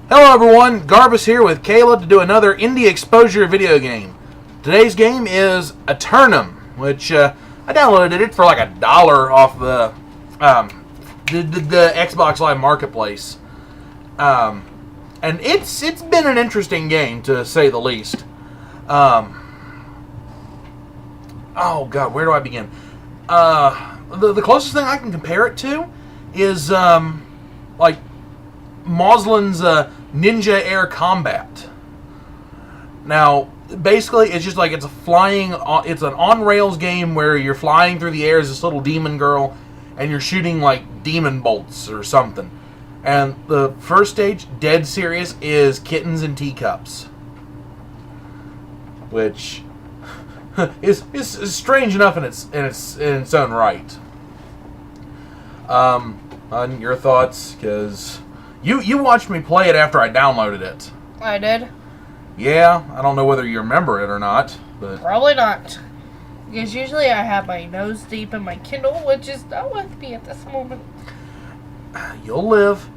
Hello everyone, Garvis here with Kayla to do another indie exposure video game. Today's game is Aternum, which I downloaded it for like $1 off the Xbox Live Marketplace. And it's been an interesting game, to say the least. Oh god, where do I begin? The closest thing I can compare it to is like Moslin's Ninja Air Combat. Now, basically, it's just like it's an on-rails game where you're flying through the air as this little demon girl, and you're shooting like demon bolts or something. And the first stage, dead serious, is kittens and teacups, which is strange enough in its own right. On your thoughts, because you watched me play it after I downloaded it. I did. Yeah, I don't know whether you remember it or not, but Probably not. Because usually I have my nose deep in my Kindle, which is not with me at this moment. you'll live.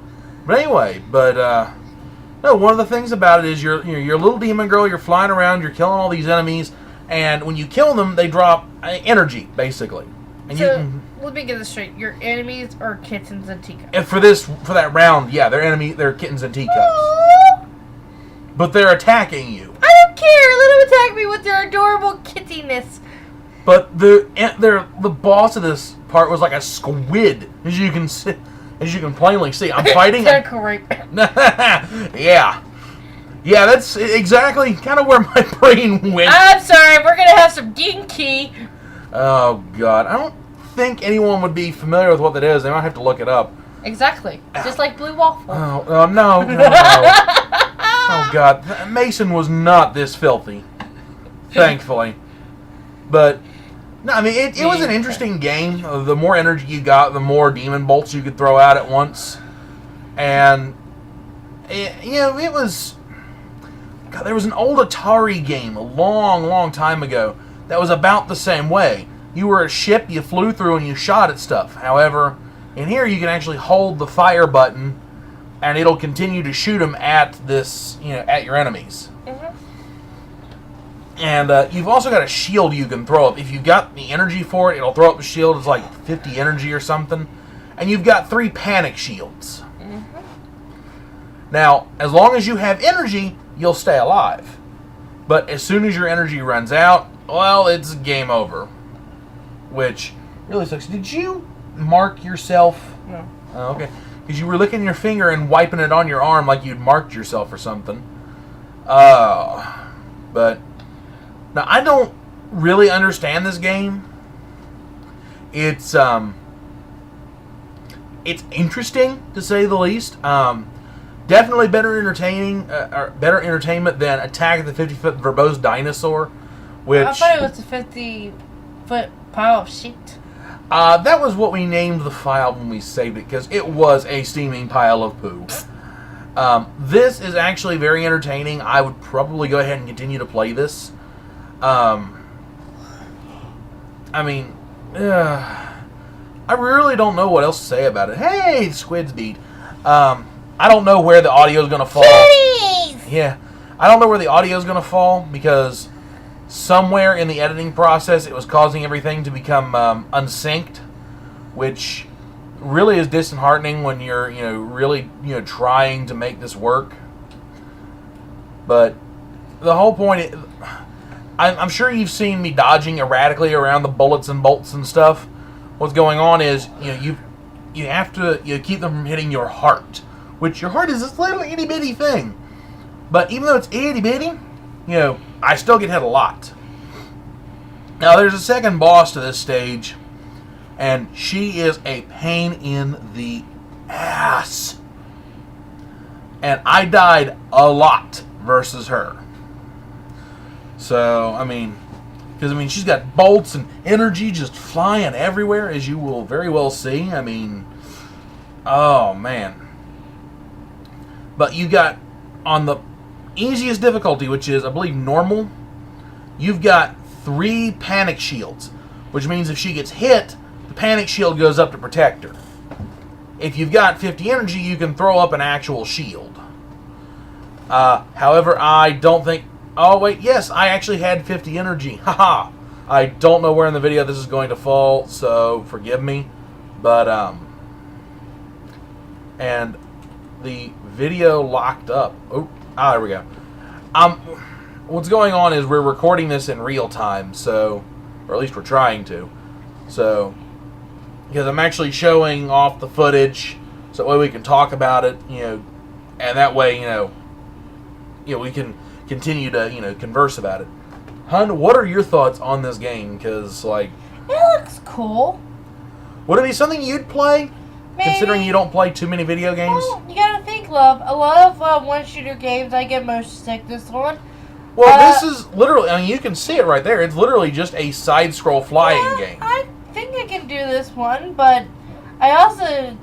But anyway, no, one of the things about it is you're a little demon girl. You're flying around. You're killing all these enemies, and when you kill them, they drop energy, basically. And so, let me get this straight. Your enemies are kittens and teacups. And for that round, yeah, they're kittens and teacups. Aww. But they're attacking you. I don't care. Let them attack me with their adorable kittiness. But the boss of this part was like a squid, as you can plainly see. I'm fighting. Correct. Yeah, that's exactly kind of where my brain went. I'm sorry. We're gonna have some ginky. Oh God, I don't think anyone would be familiar with what that is. They might have to look it up. Exactly. Just like blue waffle. Oh no. Oh God, Mason was not this filthy, thankfully. But no, I mean it was an interesting game. The more energy you got, the more demon bolts you could throw out at once, and it was. God, there was an old Atari game a long time ago that was about the same way. You were a ship, you flew through, and you shot at stuff. However, in here you can actually hold the fire button, and it'll continue to shoot them at at your enemies. Mm-hmm. And you've also got a shield you can throw up. If you've got the energy for it, it'll throw up the shield. It's like 50 energy or something. And you've got 3 panic shields. Mm-hmm. Now, as long as you have energy, you'll stay alive. But as soon as your energy runs out, well, it's game over. Which really sucks. Did you mark yourself? No. Oh, okay. Because you were licking your finger and wiping it on your arm like you'd marked yourself or something. But now I don't really understand this game. It's interesting to say the least. Definitely better entertainment than Attack of the 50-Foot Verbose Dinosaur, which I thought it was a 50-foot pile of shit. That was what we named the file when we saved it, because it was a steaming pile of poo. This is actually very entertaining. I would probably go ahead and continue to play this. I mean, I really don't know what else to say about it. Hey, the squids beat. I don't know where the audio is going to fall. Kitties! Yeah, I don't know where the audio is going to fall, because somewhere in the editing process it was causing everything to become unsynced, which really is disheartening when you're really trying to make this work. But the whole point, I'm sure you've seen me dodging erratically around the bullets and bolts and stuff. What's going on is you have to keep them from hitting your heart, which your heart is this little itty bitty thing. But even though it's itty bitty, I still get hit a lot. Now there's a second boss to this stage, and she is a pain in the ass. And I died a lot versus her. So, because she's got bolts and energy just flying everywhere, as you will very well see. Oh man. But you got, on the easiest difficulty, which is, I believe, normal, you've got 3 panic shields, which means if she gets hit, the panic shield goes up to protect her. If you've got 50 energy, you can throw up an actual shield. However, I don't think... Oh, wait, yes, I actually had 50 energy. Haha. I don't know where in the video this is going to fall, so forgive me. But, and the video locked up. Oh, there we go. What's going on is we're recording this in real time, so... Or at least we're trying to. So... Because I'm actually showing off the footage, so that way we can talk about it, and that way, we can continue to, converse about it. Hun, what are your thoughts on this game? Because, it looks cool. Would it be something you'd play? Maybe. Considering you don't play too many video games? Well, you gotta think, love. A lot of one-shooter games, I get motion sickness on. Well, this is literally, you can see it right there. It's literally just a side-scroll flying game. I think I can do this one, but I also,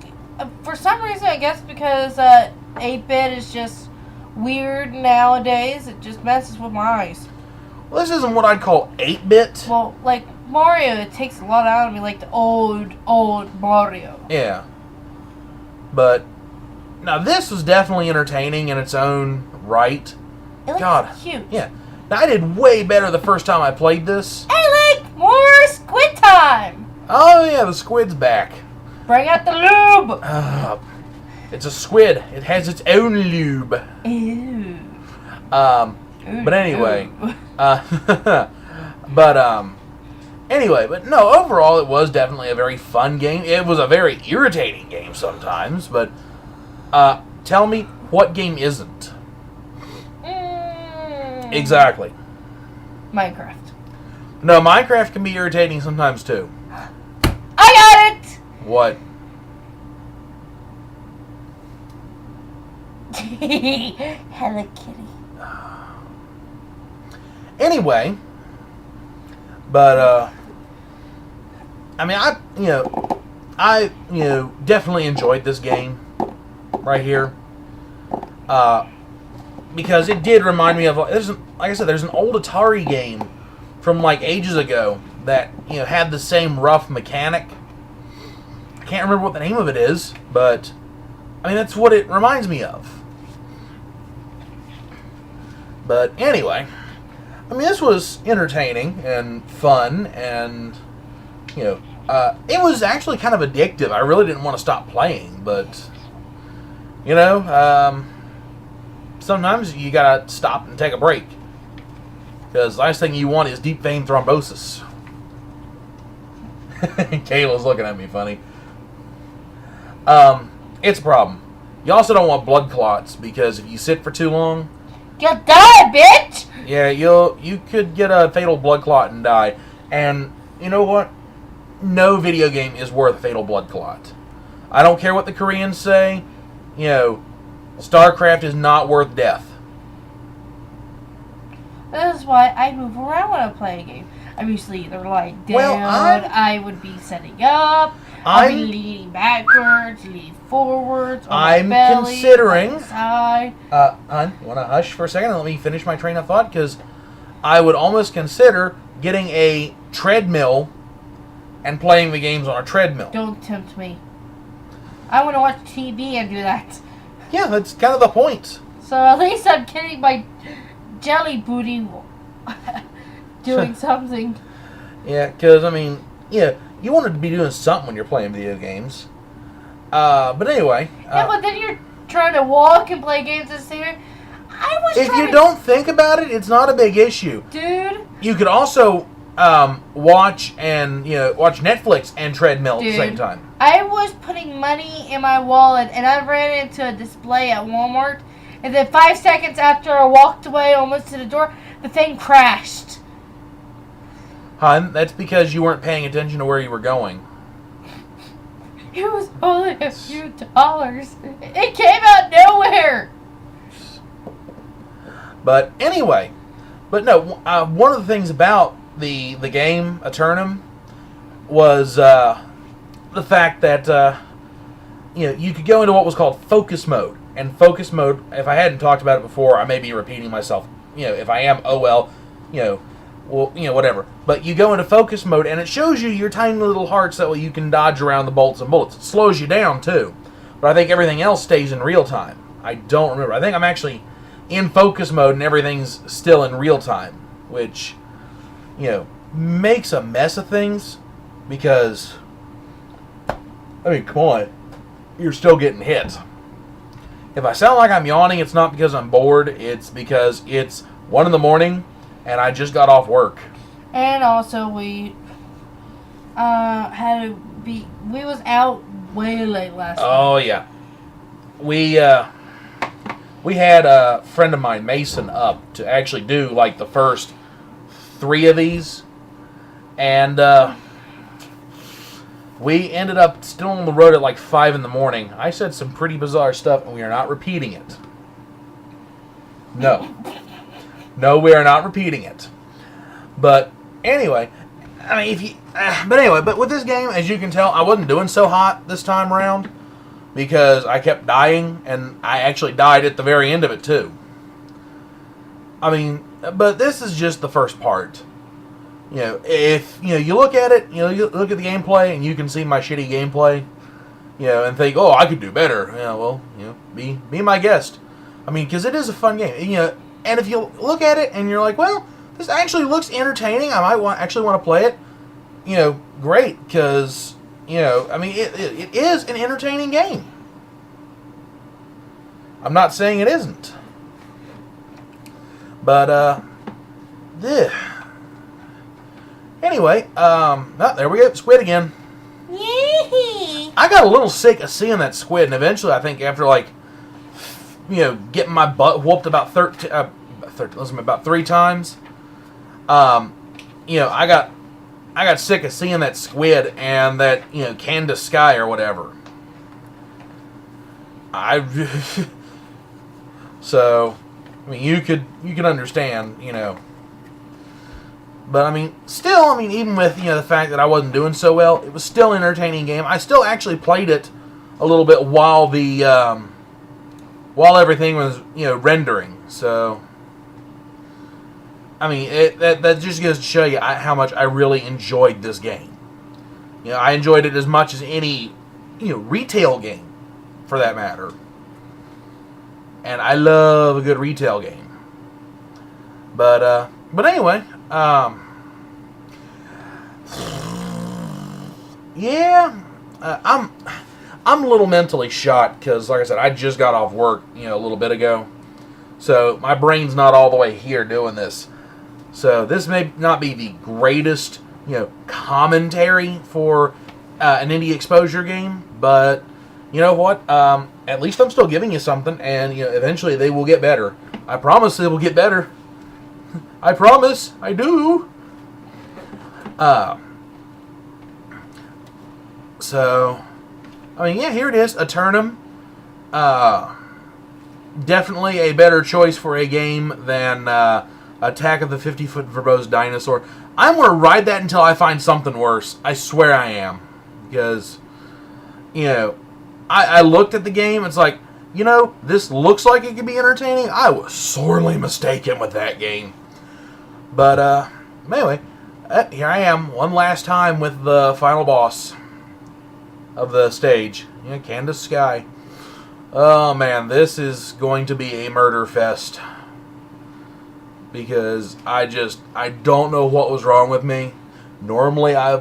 for some reason, I guess because 8-bit is just weird nowadays, it just messes with my eyes. Well, this isn't what I'd call 8-bit. Well, like Mario, it takes a lot out of me, like the old Mario. Yeah. But, now this was definitely entertaining in its own right. It looks cute. Yeah. Now, I did way better the first time I played this. I like more squid time! Oh, yeah, the squid's back. Bring out the lube! It's a squid. It has its own lube. Ew. But anyway. But no, overall it was definitely a very fun game. It was a very irritating game sometimes, but tell me, what game isn't? Exactly. Minecraft. No, Minecraft can be irritating sometimes too. I got it! What? Hello Kitty. Anyway, but I definitely enjoyed this game right here. Because it did remind me of, like I said, there's an old Atari game from like ages ago that had the same rough mechanic. I can't remember what the name of it is, but that's what it reminds me of. But anyway, this was entertaining and fun, and it was actually kind of addictive. I really didn't want to stop playing, but sometimes you gotta stop and take a break. Because the last thing you want is deep vein thrombosis. Kayla's looking at me funny. It's a problem. You also don't want blood clots, because if you sit for too long, you'll die, bitch! Yeah, you could get a fatal blood clot and die. And you know what? No video game is worth a fatal blood clot. I don't care what the Koreans say. StarCraft is not worth death. That is why I move around when I play a game. I'm usually either lying down, I would be setting up, I'd be leaning backwards, leaning forwards, on my belly, considering... on my side. Hon, you want to hush for a second and let me finish my train of thought? Because I would almost consider getting a treadmill and playing the games on a treadmill. Don't tempt me. I want to watch TV and do that. Yeah, that's kind of the point. So at least I'm getting my jelly booty doing something. Yeah, because, you wanted to be doing something when you're playing video games. But anyway. Yeah, but then you're trying to walk and play games at the same time. If you don't think about it, it's not a big issue. Dude. You could also watch Netflix and treadmill at the same time. I was putting money in my wallet, and I ran into a display at Walmart, and then 5 seconds after I walked away almost to the door, the thing crashed. Hun, that's because you weren't paying attention to where you were going. It was only a few dollars. It came out nowhere. But anyway, one of the things about the game Aternum was the fact that you could go into what was called focus mode. And focus mode, if I hadn't talked about it before, I may be repeating myself. If I am, oh well, whatever. But you go into focus mode, and it shows you your tiny little hearts, that way you can dodge around the bolts and bullets. It slows you down, too. But I think everything else stays in real time. I don't remember. I think I'm actually in focus mode and everything's still in real time, which, makes a mess of things because, I mean, come on, you're still getting hit. If I sound like I'm yawning, it's not because I'm bored, it's because it's 1 in the morning and I just got off work. And also we we was out way late last night. Oh, yeah. We had a friend of mine, Mason, up to actually do like the first 3 of these. And we ended up still on the road at like 5 in the morning. I said some pretty bizarre stuff, and we are not repeating it. No. No, we are not repeating it. But anyway, I mean, but with this game, as you can tell, I wasn't doing so hot this time around because I kept dying, and I actually died at the very end of it too. I mean, but this is just the first part. If you look at it, you look at the gameplay, and you can see my shitty gameplay, and think, oh, I could do better. Yeah, well, be my guest. I mean, because it is a fun game, and if you look at it and you're like, well, this actually looks entertaining, I might actually want to play it. Great, because I mean, it is an entertaining game. I'm not saying it isn't, but anyway, there we go, squid again. Yee! I got a little sick of seeing that squid, and eventually, I think after getting my butt whooped about 3 times, I got sick of seeing that squid and that Candace Sky or whatever. So, I mean, you could understand, But, I mean, still, even with, the fact that I wasn't doing so well, it was still an entertaining game. I still actually played it a little bit while everything was, rendering. So, I mean, that just goes to show you how much I really enjoyed this game. I enjoyed it as much as any, retail game, for that matter. And I love a good retail game. But anyway, yeah, I'm a little mentally shot because, like I said, I just got off work, a little bit ago. So my brain's not all the way here doing this. So this may not be the greatest, commentary for an indie exposure game, but you know what? At least I'm still giving you something, and eventually they will get better. I promise they will get better. I promise. I do. So, I mean, yeah, here it is. Aternum. Definitely a better choice for a game than Attack of the 50-Foot Verbose Dinosaur. I'm going to ride that until I find something worse. I swear I am. Because, I looked at the game. It's like, this looks like it could be entertaining. I was sorely mistaken with that game. But, anyway, here I am one last time with the final boss of the stage. Candace Sky. Oh, man, this is going to be a murder fest. Because I don't know what was wrong with me. Normally, I,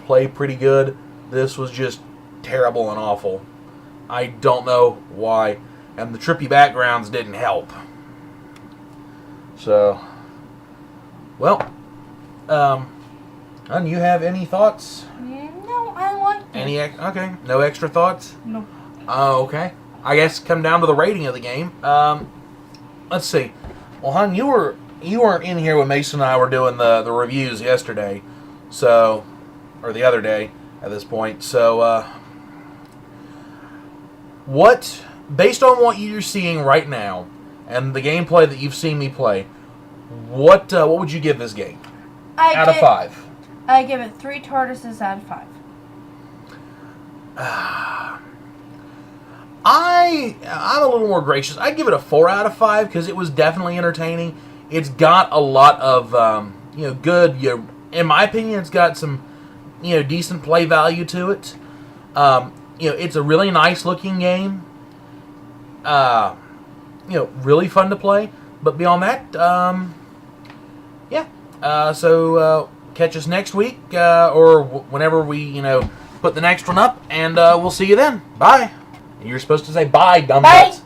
play pretty good. This was just terrible and awful. I don't know why. And the trippy backgrounds didn't help. So, well, and you have any thoughts? No, I like it. Okay, no extra thoughts? No. Oh, okay. I guess come down to the rating of the game. Let's see. Well, hon, you weren't in here when Mason and I were doing the reviews yesterday, so, or the other day at this point. So, based on what you're seeing right now and the gameplay that you've seen me play, what would you give this game out of 5? I give it 3 tortoises out of 5. I'm a little more gracious. I'd give it a 4 out of 5 because it was definitely entertaining. It's got a lot of good. In my opinion, it's got some decent play value to it. It's a really nice looking game. really fun to play. But beyond that, yeah. So catch us next week or whenever we, put the next one up, and we'll see you then. Bye. You're supposed to say bye, dumb Bye. nuts.